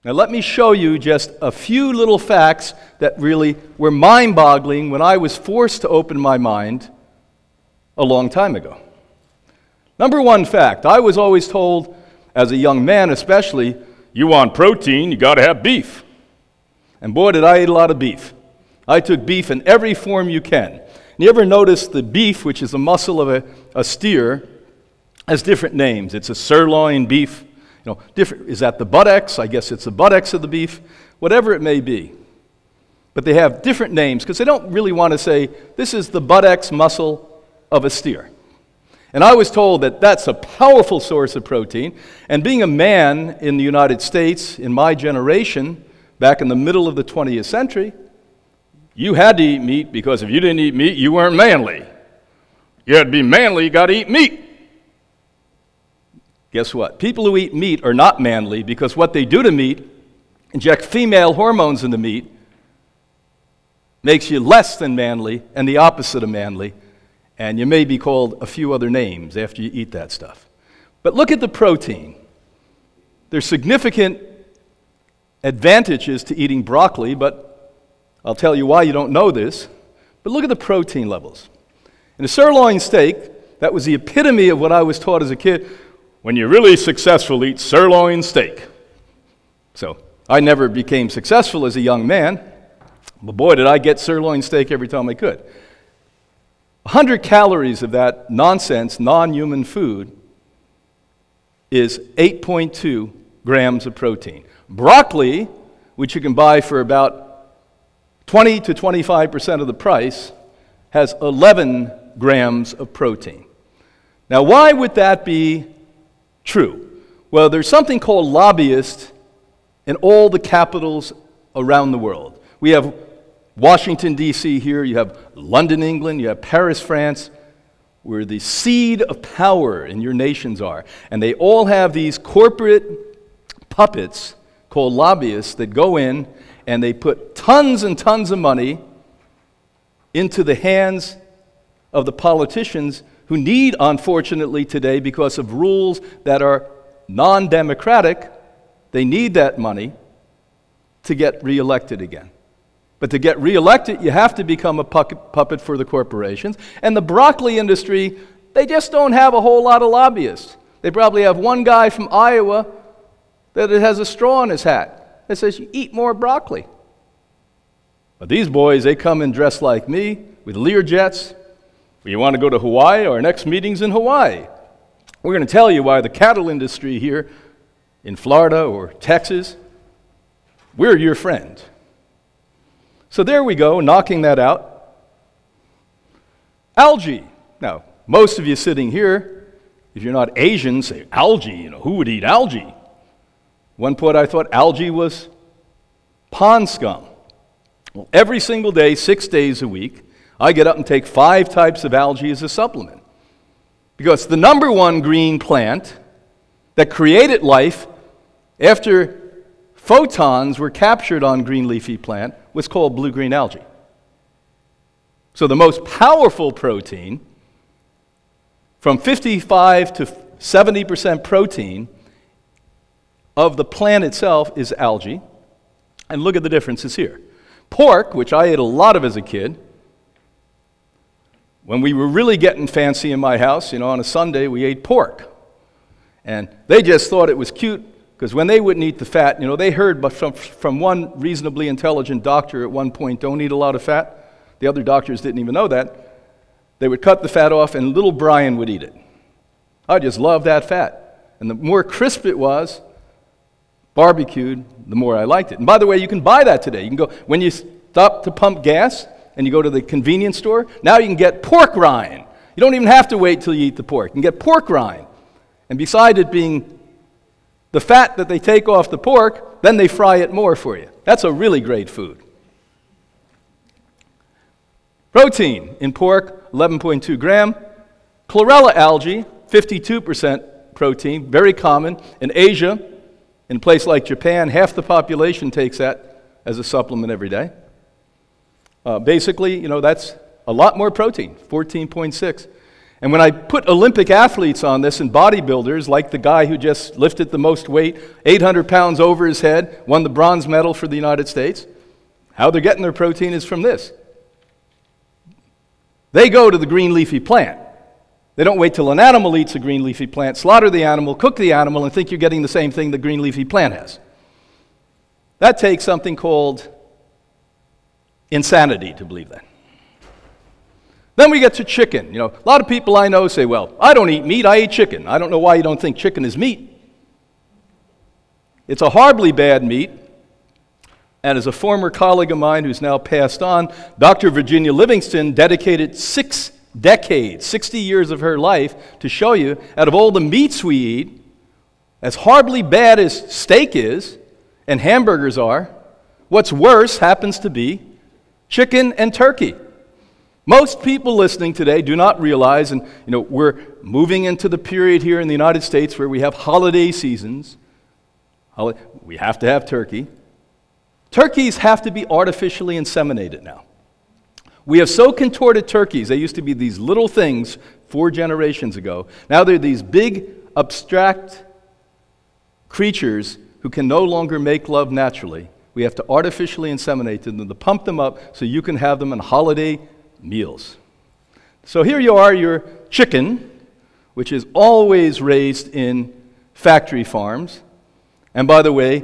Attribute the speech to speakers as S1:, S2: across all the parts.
S1: Now let me show you just a few little facts that really were mind-boggling when I was forced to open my mind a long time ago. Number one fact, I was always told, as a young man especially, you want protein, you got to have beef. And boy, did I eat a lot of beef. I took beef in every form you can. And you ever notice the beef, which is a muscle of a steer, has different names? It's a sirloin beef. Different. Is that the buttocks? I guess it's the buttocks of the beef. Whatever it may be. But they have different names because they don't really want to say, this is the buttocks muscle of a steer. And I was told that that's a powerful source of protein. And being a man in the United States in my generation, back in the middle of the 20th century, you had to eat meat because if you didn't eat meat, you weren't manly. You had to be manly, you got to eat meat. Guess what? People who eat meat are not manly because what they do to meat, inject female hormones into meat, makes you less than manly and the opposite of manly. And you may be called a few other names after you eat that stuff. But look at the protein. There's significant advantages to eating broccoli, but I'll tell you why you don't know this. But look at the protein levels. In a sirloin steak, that was the epitome of what I was taught as a kid. When you're really successful, eat sirloin steak. So I never became successful as a young man, but boy, did I get sirloin steak every time I could. 100 calories of that nonsense, non-human food is 8.2 grams of protein. Broccoli, which you can buy for about 20 to 25% of the price, has 11 grams of protein. Now, why would that be true? Well, there's something called lobbyists in all the capitals around the world. We have Washington, D.C. here, you have London, England, you have Paris, France, where the seed of power in your nations are. And they all have these corporate puppets called lobbyists that go in and they put tons and tons of money into the hands of the politicians who need, unfortunately today, because of rules that are non-democratic, they need that money to get reelected again. But to get reelected, you have to become a puppet for the corporations. And the broccoli industry, they just don't have a whole lot of lobbyists. They probably have one guy from Iowa that has a straw in his hat that says, you eat more broccoli. But these boys, they come and dress like me with Learjets. You want to go to Hawaii? Our next meeting's in Hawaii. We're going to tell you why the cattle industry here in Florida or Texas, we're your friend. So there we go, knocking that out. Algae. Now, most of you sitting here, if you're not Asian, say, algae, who would eat algae? One point I thought algae was pond scum. Well, every single day, 6 days a week, I get up and take 5 types of algae as a supplement. Because the number one green plant that created life after photons were captured on green leafy plant was called blue-green algae. So the most powerful protein, from 55 to 70% protein of the plant itself is algae. And look at the differences here. Pork, which I ate a lot of as a kid, when we were really getting fancy in my house, on a Sunday we ate pork. And they just thought it was cute because when they wouldn't eat the fat, they heard from one reasonably intelligent doctor at one point, don't eat a lot of fat. The other doctors didn't even know that. They would cut the fat off and little Brian would eat it. I just loved that fat. And the more crisp it was, barbecued, the more I liked it. And by the way, you can buy that today. You can go, when you stop to pump gas and you go to the convenience store, now you can get pork rind. You don't even have to wait till you eat the pork. You can get pork rind. And beside it being the fat that they take off the pork, then they fry it more for you. That's a really great food. Protein in pork, 11.2 gram. Chlorella algae, 52% protein, very common. In Asia, in a place like Japan, half the population takes that as a supplement every day. Basically, that's a lot more protein, 14.6. And when I put Olympic athletes on this and bodybuilders, like the guy who just lifted the most weight, 800 pounds over his head, won the bronze medal for the United States, how they're getting their protein is from this. They go to the green leafy plant. They don't wait till an animal eats a green leafy plant, slaughter the animal, cook the animal, and think you're getting the same thing the green leafy plant has. That takes something called insanity to believe that. Then we get to chicken. You know, a lot of people I know say, well, I don't eat meat, I eat chicken. I don't know why you don't think chicken is meat. It's a horribly bad meat. And as a former colleague of mine who's now passed on, Dr. Virginia Livingston dedicated 6 decades, 60 years of her life to show you, out of all the meats we eat, as horribly bad as steak is, and hamburgers are, what's worse happens to be chicken and turkey. Most people listening today do not realize, and we're moving into the period here in the United States where we have holiday seasons. We have to have turkey. Turkeys have to be artificially inseminated now. We have so contorted turkeys. They used to be these little things 4 generations ago. Now they're these big, abstract creatures who can no longer make love naturally. We have to artificially inseminate them to pump them up so you can have them on holiday meals. So here you are, your chicken, which is always raised in factory farms. And by the way,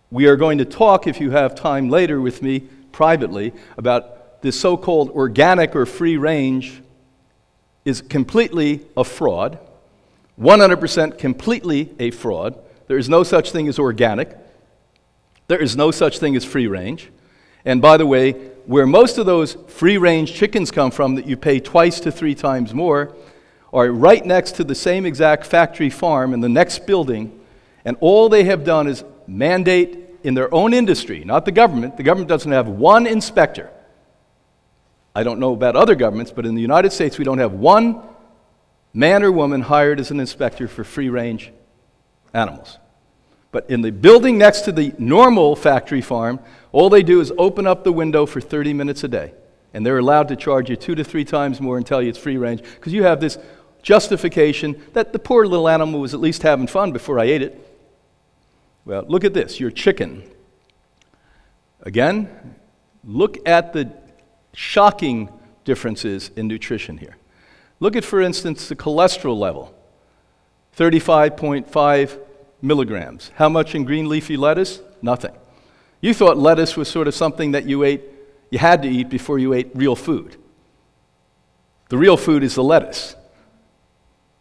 S1: we are going to talk, if you have time later with me privately, about this so-called organic or free range is completely a fraud, 100% completely a fraud. There is no such thing as organic. There is no such thing as free range. And by the way, where most of those free-range chickens come from that you pay 2 to 3 times more are right next to the same exact factory farm in the next building, and all they have done is mandate in their own industry, not the government. The government doesn't have one inspector. I don't know about other governments, but in the United States we don't have one man or woman hired as an inspector for free-range animals. But in the building next to the normal factory farm, all they do is open up the window for 30 minutes a day. And they're allowed to charge you 2 to 3 times more and tell you it's free range because you have this justification that the poor little animal was at least having fun before I ate it. Well, look at this, your chicken. Again, look at the shocking differences in nutrition here. Look at, for instance, the cholesterol level, 35.5 milligrams. How much in green leafy lettuce? Nothing. You thought lettuce was sort of something that you had to eat before you ate real food. The real food is the lettuce.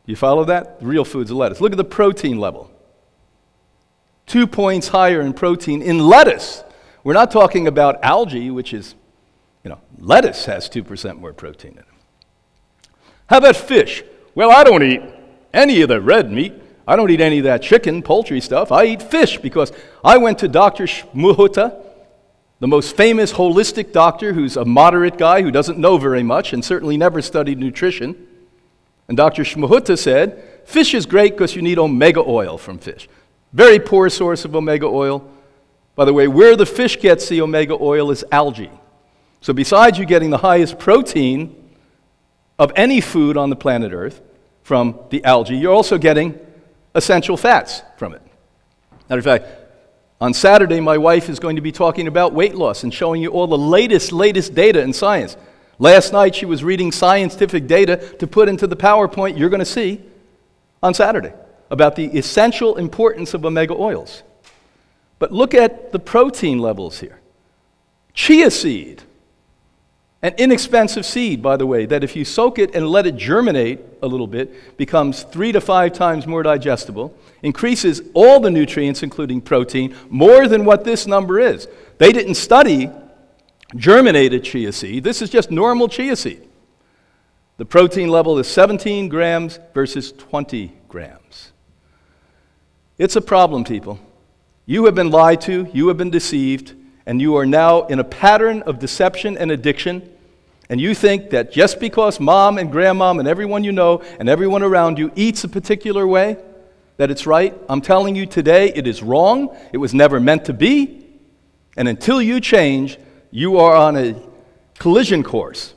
S1: You follow that? The real food's the lettuce. Look at the protein level. 2 points higher in protein in lettuce. We're not talking about algae, which is, lettuce has 2% more protein in it. How about fish? Well, I don't eat any of the red meat. I don't eat any of that chicken, poultry stuff. I eat fish because I went to Dr. Shmuhuta, the most famous holistic doctor who's a moderate guy who doesn't know very much and certainly never studied nutrition. And Dr. Shmuhuta said, fish is great because you need omega oil from fish. Very poor source of omega oil. By the way, where the fish gets the omega oil is algae. So besides you getting the highest protein of any food on the planet Earth from the algae, you're also getting essential fats from it. Matter of fact, on Saturday, my wife is going to be talking about weight loss and showing you all the latest data in science. Last night, she was reading scientific data to put into the PowerPoint you're going to see on Saturday about the essential importance of omega oils. But look at the protein levels here. Chia seed, an inexpensive seed, by the way, that if you soak it and let it germinate a little bit, becomes 3 to 5 times more digestible, increases all the nutrients, including protein, more than what this number is. They didn't study germinated chia seed. This is just normal chia seed. The protein level is 17 grams versus 20 grams. It's a problem, people. You have been lied to, you have been deceived, and you are now in a pattern of deception and addiction, and you think that just because mom and grandmom and everyone you know and everyone around you eats a particular way, that it's right. I'm telling you today, it is wrong. It was never meant to be. And until you change, you are on a collision course